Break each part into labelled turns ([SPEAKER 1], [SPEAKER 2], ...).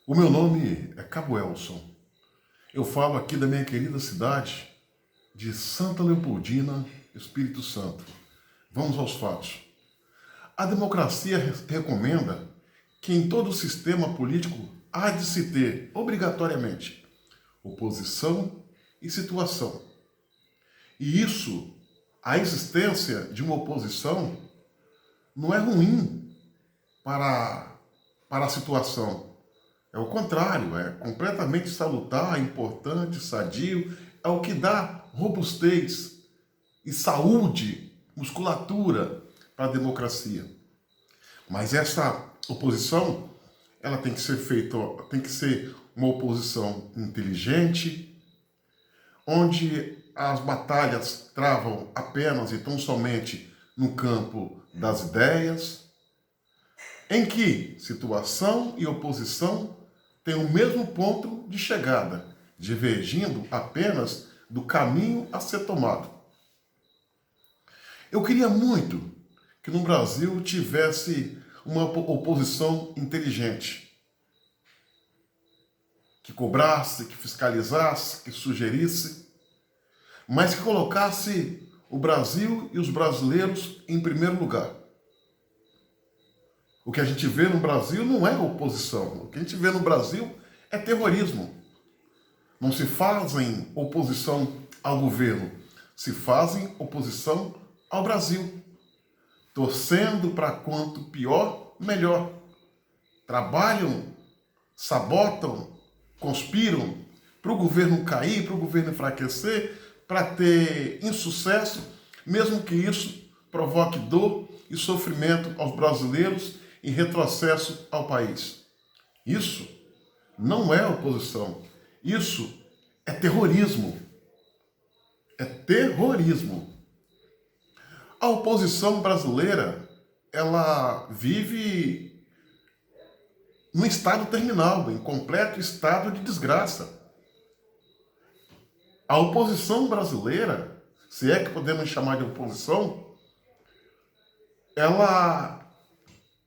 [SPEAKER 1] O meu nome é Cabo Elson. Eu falo aqui da minha querida cidade de Santa Leopoldina, Espírito Santo. Vamos aos fatos. A democracia recomenda que em todo sistema político há de se ter, obrigatoriamente, oposição e situação. E isso, a existência de uma oposição, não é ruim para a situação. É o contrário, é completamente salutar, importante, sadio, é o que dá robustez e saúde, musculatura para a democracia. Mas essa oposição, ela tem que ser feita, tem que ser uma oposição inteligente, onde as batalhas travam apenas e tão somente no campo das ideias, em que situação e oposição têm o mesmo ponto de chegada, divergindo apenas do caminho a ser tomado. Eu queria muito que no Brasil tivesse uma oposição inteligente, que cobrasse, que fiscalizasse, que sugerisse, mas que colocasse o Brasil e os brasileiros em primeiro lugar. O que a gente vê no Brasil não é oposição. O que a gente vê no Brasil é terrorismo. Não se fazem oposição ao governo, se fazem oposição ao Brasil, torcendo para quanto pior, melhor. Trabalham, sabotam, conspiram para o governo cair, para o governo enfraquecer, para ter insucesso, mesmo que isso provoque dor e sofrimento aos brasileiros e retrocesso ao país. Isso não é oposição. Isso é terrorismo. É terrorismo. A oposição brasileira, ela vive num estado terminal, em completo estado de desgraça. A oposição brasileira, se é que podemos chamar de oposição, ela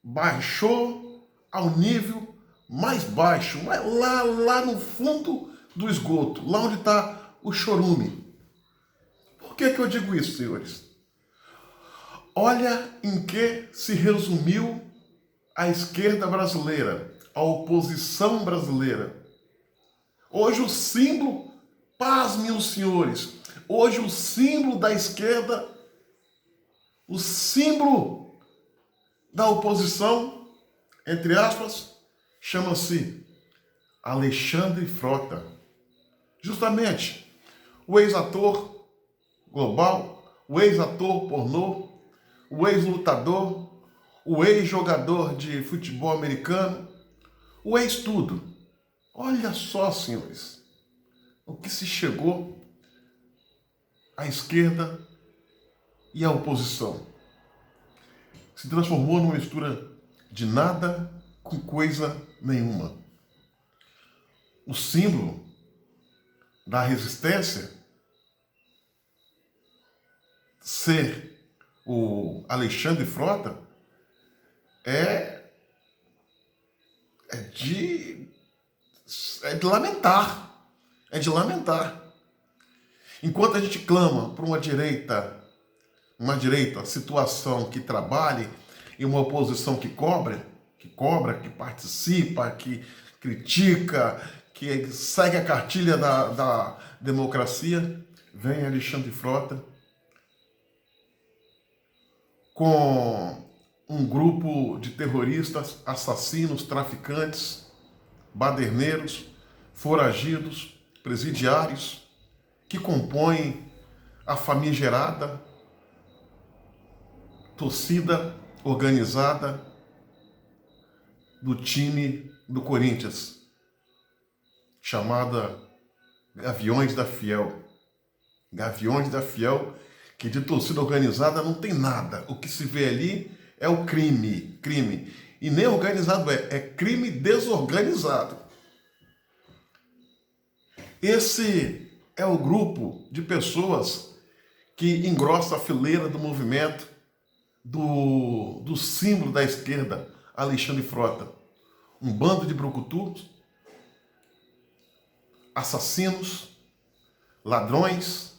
[SPEAKER 1] baixou ao nível mais baixo, lá no fundo do esgoto, lá onde está o chorume. Por que eu digo isso, senhores? Olha em que se resumiu a esquerda brasileira, a oposição brasileira. Hoje o símbolo, pasmem os senhores, hoje o símbolo da esquerda, o símbolo da oposição, entre aspas, chama-se Alexandre Frota. Justamente, o ex-ator global, o ex-ator pornô, o ex-lutador, o ex-jogador de futebol americano, o ex-tudo. Olha só, senhores, o que se chegou à esquerda e à oposição. Se transformou numa mistura de nada com coisa nenhuma. O símbolo da resistência ser o Alexandre Frota é de lamentar. É de lamentar. Enquanto a gente clama por uma direita, situação que trabalhe e uma oposição que cobra, que participa, que critica, que segue a cartilha da democracia, vem Alexandre Frota com um grupo de terroristas, assassinos, traficantes, baderneiros, foragidos, presidiários, que compõem a famigerada torcida organizada do time do Corinthians, chamada Gaviões da Fiel. Gaviões da Fiel, que de torcida organizada não tem nada. O que se vê ali é o crime. E nem organizado é crime desorganizado. Esse é o grupo de pessoas que engrossa a fileira do movimento do símbolo da esquerda, Alexandre Frota. Um bando de brucutus assassinos, ladrões,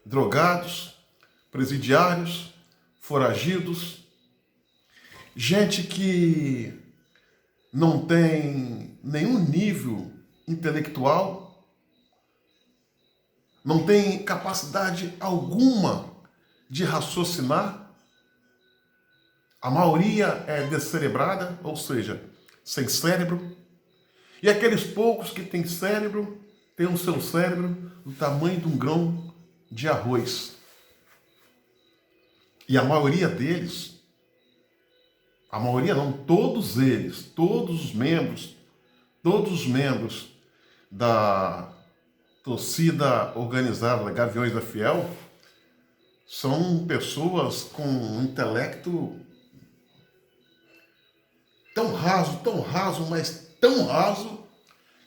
[SPEAKER 1] drogados, presidiários, foragidos, gente que não tem nenhum nível intelectual, não tem capacidade alguma de raciocinar. A maioria é descerebrada, ou seja, sem cérebro. E aqueles poucos que têm cérebro, têm o seu cérebro do tamanho de um grão de arroz. E a maioria deles, a maioria não, todos eles, todos os membros da torcida organizada da Gaviões da Fiel são pessoas com um intelecto tão raso, mas tão raso,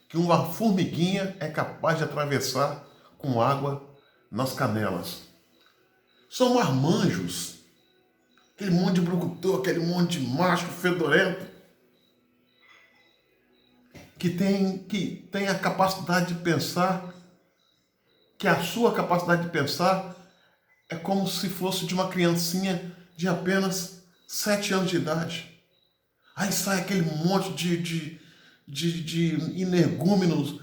[SPEAKER 1] que uma formiguinha é capaz de atravessar com água nas canelas. São marmanjos, aquele monte de brucutu, aquele monte de macho fedorento, que tem a capacidade de pensar, que a sua capacidade de pensar é como se fosse de uma criancinha de apenas 7 anos de idade. Aí sai aquele monte de energúmenos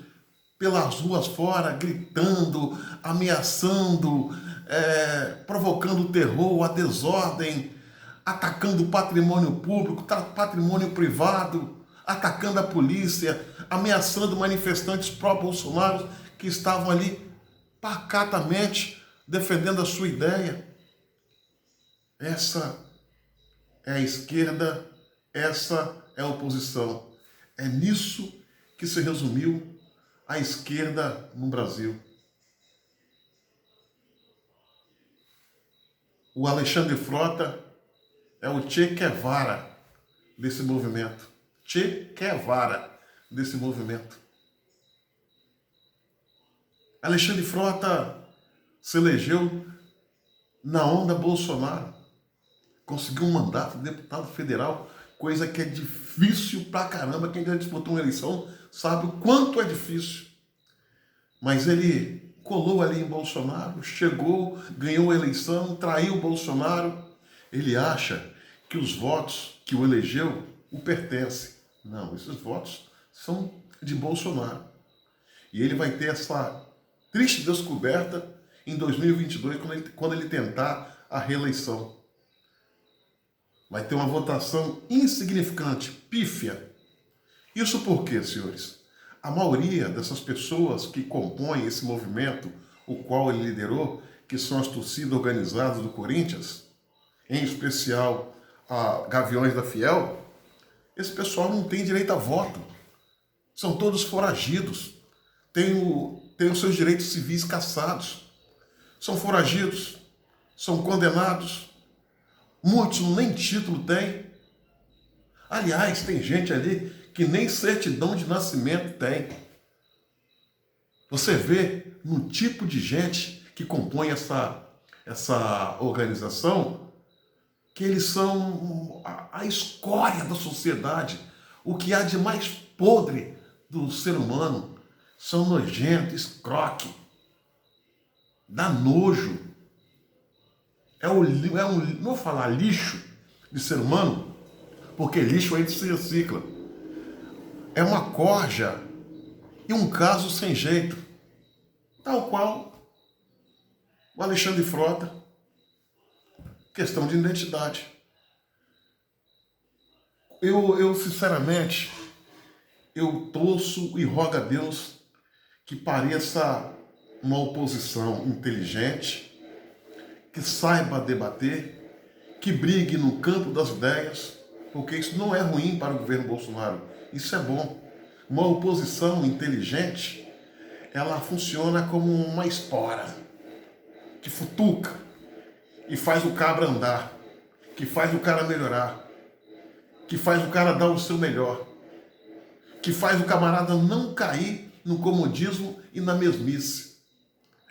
[SPEAKER 1] pelas ruas fora, gritando, ameaçando, provocando o terror, a desordem, atacando o patrimônio público, patrimônio privado, atacando a polícia, ameaçando manifestantes pró-Bolsonaro que estavam ali pacatamente defendendo a sua ideia. Essa é a esquerda, essa é a oposição. É nisso que se resumiu a esquerda no Brasil. O Alexandre Frota é o Che Guevara desse movimento. Che Guevara desse movimento. Alexandre Frota se elegeu na onda Bolsonaro. Conseguiu um mandato de deputado federal, coisa que é difícil pra caramba. Quem já disputou uma eleição sabe o quanto é difícil. Mas ele colou ali em Bolsonaro, chegou, ganhou a eleição, traiu o Bolsonaro. Ele acha que os votos que o elegeu o pertencem. Não, esses votos são de Bolsonaro. E ele vai ter essa triste descoberta em 2022, quando ele tentar a reeleição. Vai ter uma votação insignificante, pífia. Isso por quê, senhores? A maioria dessas pessoas que compõem esse movimento, o qual ele liderou, que são as torcidas organizadas do Corinthians, em especial a Gaviões da Fiel, esse pessoal não tem direito a voto. São todos foragidos. Têm os seus direitos civis cassados. São foragidos, são condenados. Muitos nem título têm. Aliás, tem gente ali que nem certidão de nascimento tem. Você vê no tipo de gente que compõe essa organização que eles são a escória da sociedade. O que há de mais podre do ser humano. São nojentos, escroque. Dá nojo. Não vou falar lixo de ser humano, porque lixo ainda se recicla. É uma corja e um caso sem jeito. Tal qual o Alexandre Frota. Questão de identidade. Eu sinceramente, eu torço e rogo a Deus que pareça uma oposição inteligente, que saiba debater, que brigue no campo das ideias, porque isso não é ruim para o governo Bolsonaro, isso é bom. Uma oposição inteligente, ela funciona como uma espora, que futuca, e faz o cabra andar, que faz o cara melhorar, que faz o cara dar o seu melhor, que faz o camarada não cair no comodismo e na mesmice.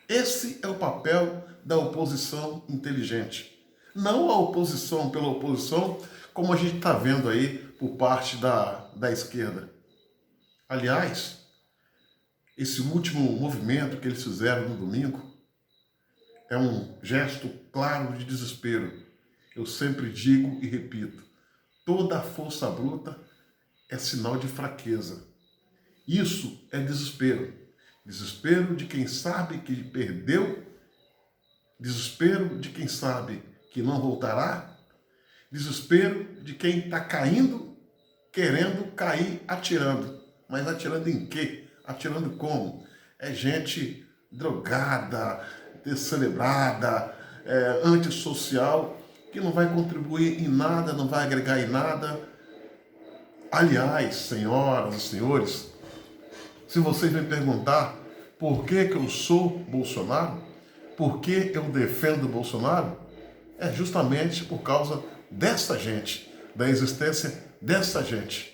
[SPEAKER 1] Esse é o papel da oposição inteligente. Não a oposição pela oposição, como a gente está vendo aí por parte da esquerda. Aliás, esse último movimento que eles fizeram no domingo é um gesto claro de desespero. Eu sempre digo e repito, toda força bruta é sinal de fraqueza. Isso é desespero. Desespero de quem sabe que perdeu, desespero de quem sabe que não voltará, desespero de quem está caindo, querendo cair atirando. Mas atirando em quê? Atirando como? É gente drogada, descelebrada, antissocial, que não vai contribuir em nada, não vai agregar em nada. Aliás, senhoras e senhores, se vocês me perguntar por que eu sou Bolsonaro, por que eu defendo Bolsonaro, é justamente por causa dessa gente, da existência dessa gente.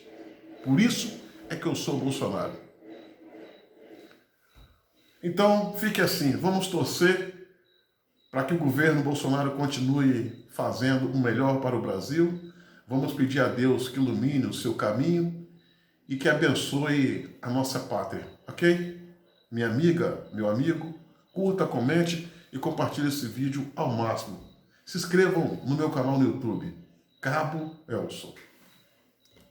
[SPEAKER 1] Por isso é que eu sou Bolsonaro. Então, fique assim, vamos torcer para que o governo Bolsonaro continue fazendo o melhor para o Brasil. Vamos pedir a Deus que ilumine o seu caminho e que abençoe a nossa pátria, ok? Minha amiga, meu amigo, curta, comente e compartilhe esse vídeo ao máximo. Se inscrevam no meu canal no YouTube, Cabo Elson.